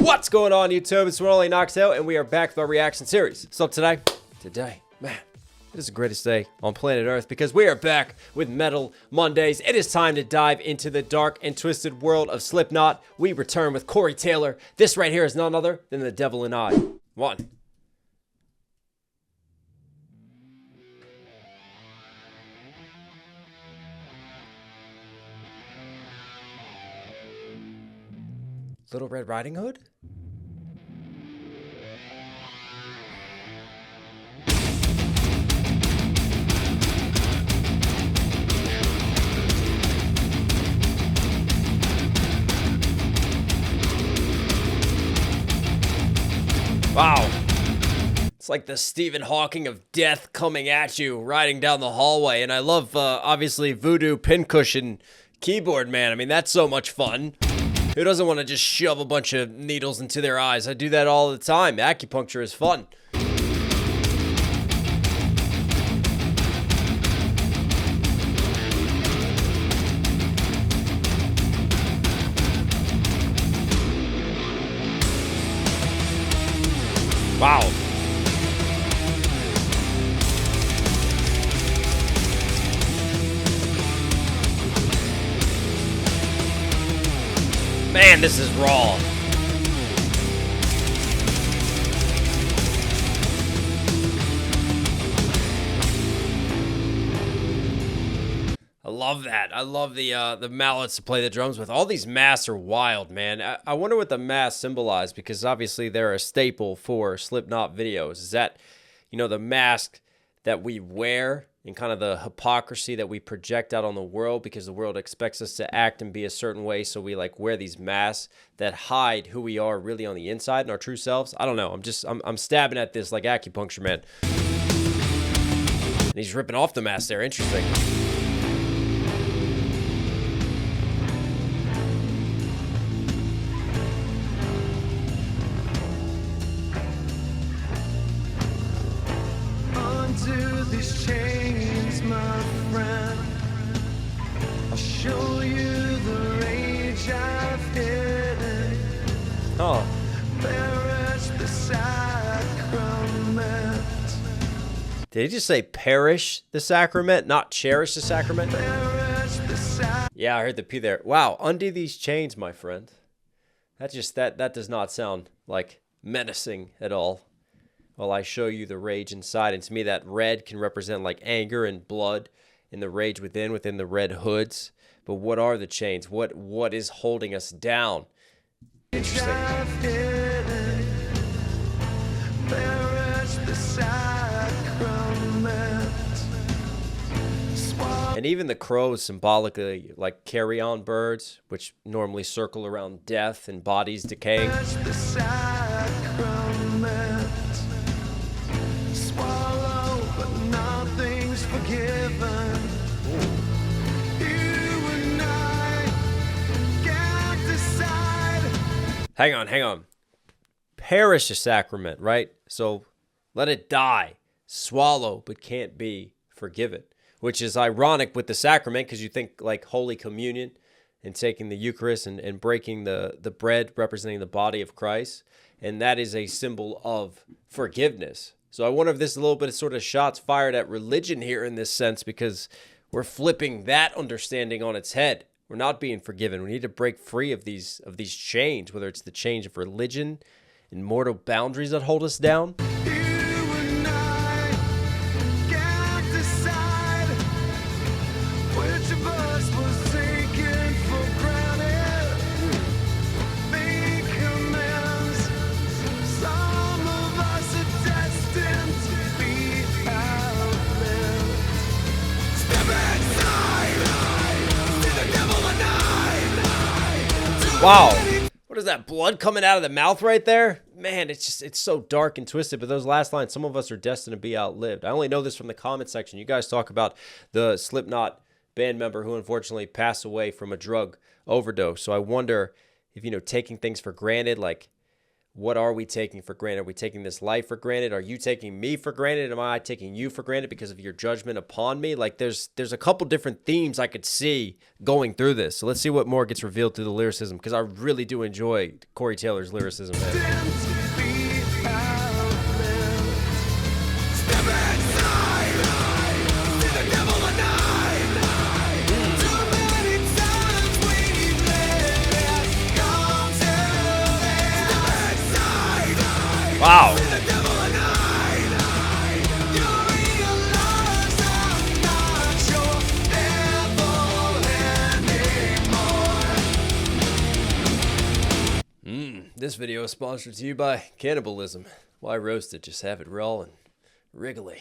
What's going on, YouTube? It's Rolling Knox Hill, and we are back with our reaction series. So today, man, it is the greatest day on planet Earth because we are back with Metal Mondays. It is time to dive into the dark and twisted world of Slipknot. We return with Corey Taylor. This right here is none other than The Devil and I. One. Little Red Riding Hood? Wow. It's like the Stephen Hawking of death coming at you, riding down the hallway. And I love, obviously, Voodoo Pincushion Keyboard Man. I mean, that's so much fun. Who doesn't want to just shove a bunch of needles into their eyes? I do that all the time. Acupuncture is fun. Wow. Man, this is raw. I love that. I love the mallets to play the drums with. All these masks are wild, man. I wonder what the masks symbolize, because obviously they're a staple for Slipknot videos. Is that, you know, the mask that we wear and kind of the hypocrisy that we project out on the world because the world expects us to act and be a certain way, so we like wear these masks that hide who we are really on the inside and our true selves? I don't know. I'm stabbing at this like acupuncture, man. And he's ripping off the mask there. Interesting. These chains, my friend, I'll show you the rage I've hidden. Oh. Perish the sacrament. Did he just say perish the sacrament, not cherish the sacrament? Perish the Yeah, I heard the P there. Wow, undo these chains, my friend. That does not sound like menacing at all. Well, I show you the rage inside, and to me that red can represent like anger and blood and the rage within the red hoods. But what are the chains? What is holding us down? Interesting. And even the crows symbolically like carry-on birds, which normally circle around death and bodies decaying. Forgiven. You and I can't decide. Hang on. Perish the sacrament, right? So let it die. Swallow, but can't be forgiven. Which is ironic with the sacrament, because you think like Holy Communion and taking the Eucharist and breaking the bread representing the body of Christ. And that is a symbol of forgiveness. So I wonder if this is a little bit of sort of shots fired at religion here in this sense, because we're flipping that understanding on its head. We're not being forgiven. We need to break free of these chains, whether it's the change of religion and mortal boundaries that hold us down. You and I can't decide which of us was taken for granted. Make amends. Some of us are destined to be outlived. Step inside, see the devil and I. Wow. What is that, blood coming out of the mouth right there? Man, it's so dark and twisted. But those last lines, some of us are destined to be outlived. I only know this from the comment section. You guys talk about the Slipknot band member who unfortunately passed away from a drug overdose. So I wonder if, you know, taking things for granted, like what are we taking for granted? Are we taking this life for granted? Are you taking me for granted? Am I taking you for granted because of your judgment upon me? Like there's a couple different themes I could see going through this. So let's see what more gets revealed through the lyricism, because I really do enjoy Corey Taylor's lyricism, man. Wow. This video is sponsored to you by cannibalism. Why roast it? Just have it raw and wriggly.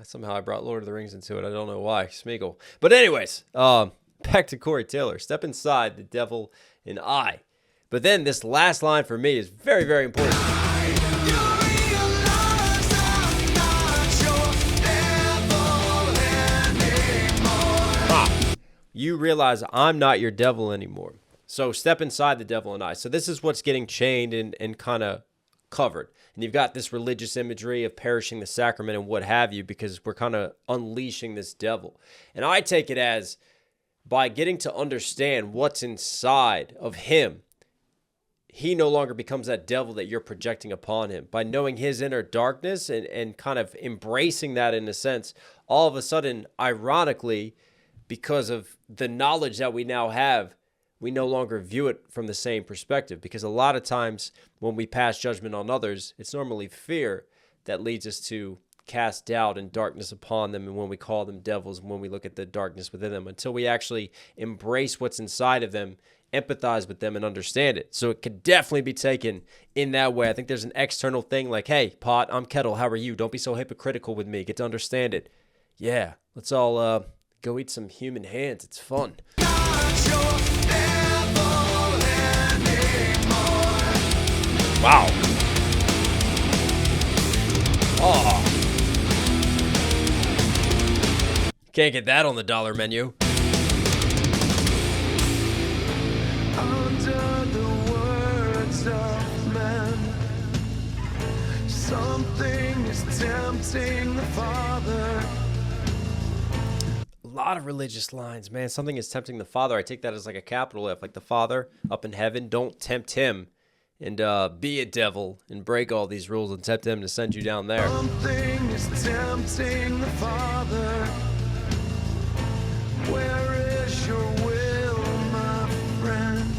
Somehow I brought Lord of the Rings into it. I don't know why. Smeagol. But anyways, back to Corey Taylor. Step inside the devil and I. But then this last line for me is very, very important. You realize I'm not your devil anymore. So step inside the devil and I. So this is what's getting chained and kind of covered. And you've got this religious imagery of perishing the sacrament and what have you, because we're kind of unleashing this devil. And I take it as by getting to understand what's inside of him, he no longer becomes that devil that you're projecting upon him. By knowing his inner darkness and kind of embracing that in a sense, all of a sudden, ironically, because of the knowledge that we now have, we no longer view it from the same perspective. Because a lot of times when we pass judgment on others, it's normally fear that leads us to cast doubt and darkness upon them, and when we call them devils, and when we look at the darkness within them, until we actually embrace what's inside of them, empathize with them, and understand it. So it could definitely be taken in that way. I think there's an external thing like, hey, pot, I'm kettle, how are you? Don't be so hypocritical with me. Get to understand it. Yeah, let's all go eat some human hands. It's fun. Wow. Oh. Can't get that on the dollar menu. Under the words of men, something is tempting the Father. A lot of religious lines, man. Something is tempting the Father. I take that as like a capital F, like the Father up in heaven. Don't tempt him and be a devil and break all these rules and tempt him to send you down there. Something is tempting the Father. Where is your will, my friend?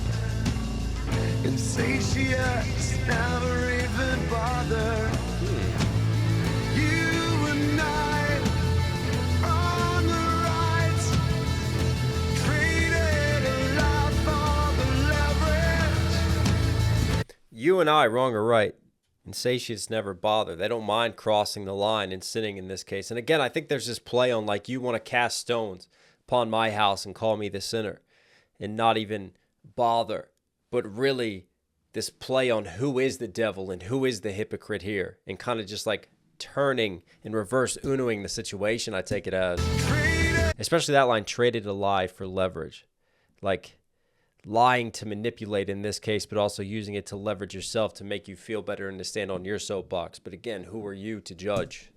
Insatiates never even bother. You and I are on the right. Traded a lot for the leverage. You and I, wrong or right, insatiates never bother. They don't mind crossing the line and sinning in this case. And again, I think there's this play on like you want to cast stones upon my house and call me the sinner and not even bother. But really, this play on who is the devil and who is the hypocrite here, and kind of just like turning and reverse unoing the situation, I take it as. Especially that line, traded a lie for leverage. Like lying to manipulate in this case, but also using it to leverage yourself to make you feel better and to stand on your soapbox. But again, who are you to judge?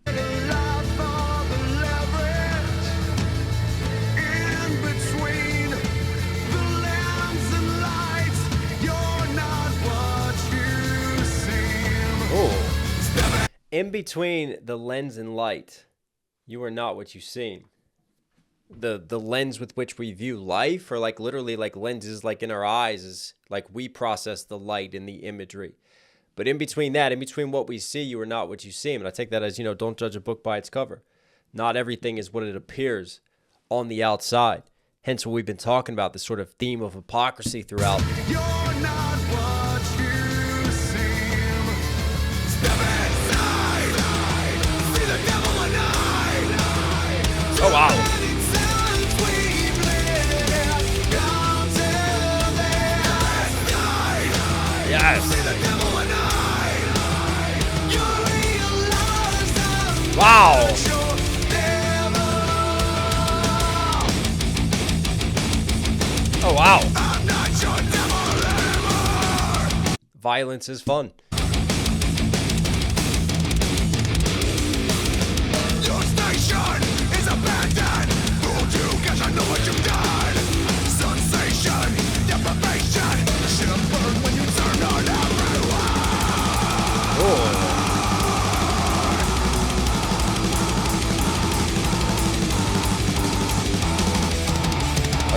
In between the lens and light, you are not what you seem. The lens with which we view life, or like literally like lenses like in our eyes, is like we process the light and the imagery. But in between that, in between what we see, you are not what you seem. And I take that as, don't judge a book by its cover. Not everything is what it appears on the outside. Hence what we've been talking about, this sort of theme of hypocrisy throughout. You're not what you seem. Step inside. See the devil and I. Oh, wow. Yes. Wow. Oh, wow. violence is fun. Your station is abandoned. Fooled you 'cause I know what you've done. Sensation, deprivation. Should have burned when you turned on everyone.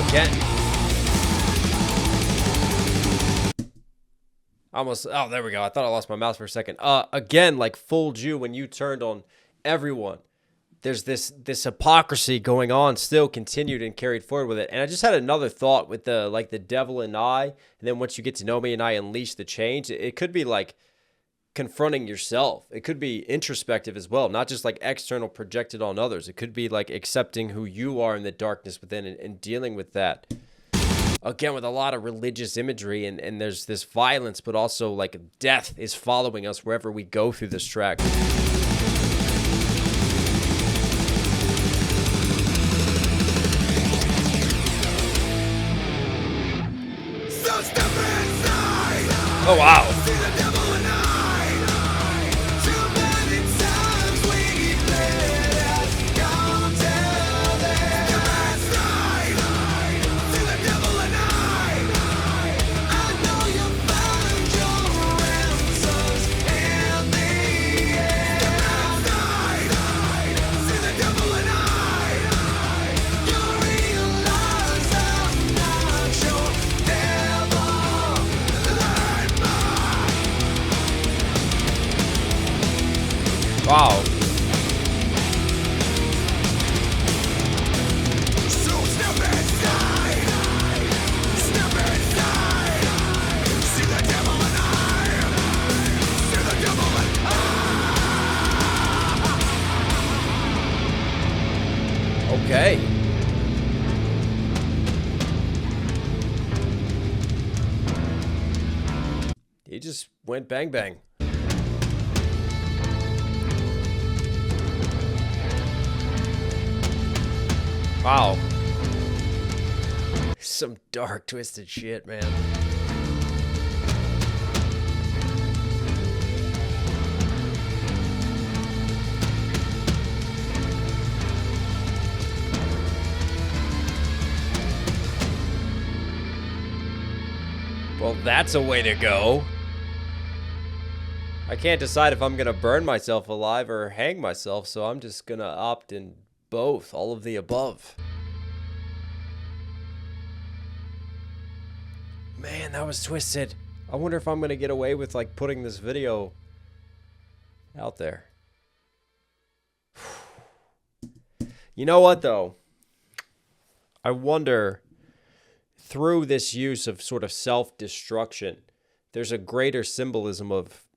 Again. Almost. Oh, there we go. I thought I lost my mouse for a second. Again, like fooled you when you turned on everyone. There's this hypocrisy going on, still continued and carried forward with it. And I just had another thought with the devil and I, and then once you get to know me and I unleash the change, it could be like confronting yourself. It could be introspective as well, not just like external projected on others. It could be like accepting who you are in the darkness within and dealing with that. Again, with a lot of religious imagery and there's this violence, but also like death is following us wherever we go through this track. So step inside. Oh, wow. See the devil and I. Too many times we've let it come tell them. Step inside. See the devil and I know you find your answers in the end. Step inside. See the devil and you realize I'm not your devil. Wow. So step inside. Step inside. See the devil and see the devil and Okay. He just went bang bang. Wow. Some dark, twisted shit, man. Well, that's a way to go. I can't decide if I'm going to burn myself alive or hang myself, so I'm just going to opt in both, all of the above. Man, that was twisted. I wonder if I'm going to get away with like putting this video out there. You know what though? I wonder, through this use of sort of self-destruction, there's a greater symbolism of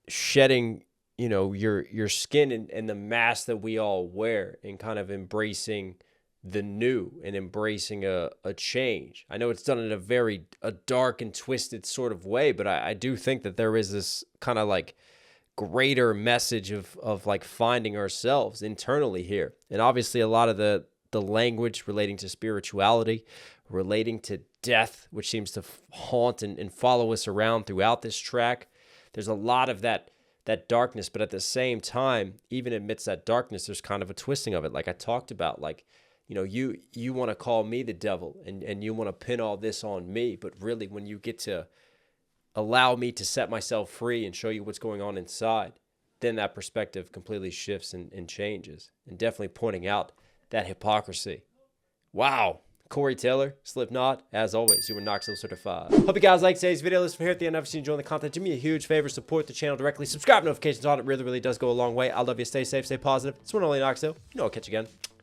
shedding, you know, your skin and the mask that we all wear, and kind of embracing the new and embracing a change. I know it's done in a dark and twisted sort of way, but I do think that there is this kind of like greater message of like finding ourselves internally here. And obviously a lot of the language relating to spirituality, relating to death, which seems to haunt and follow us around throughout this track. There's a lot of that darkness, but at the same time, even amidst that darkness, there's kind of a twisting of it. Like I talked about, like, you know, you want to call me the devil and you want to pin all this on me, but really when you get to allow me to set myself free and show you what's going on inside, then that perspective completely shifts and changes, and definitely pointing out that hypocrisy. Wow. Corey Taylor, Slipknot, as always, you were Knox Hill certified. Hope you guys liked today's video. Listen from here at the end. If you enjoying the content, do me a huge favor, support the channel directly. Subscribe, notifications on. It really, really does go a long way. I love you. Stay safe, stay positive. It's one and only Knox Hill. You know, I'll catch you again.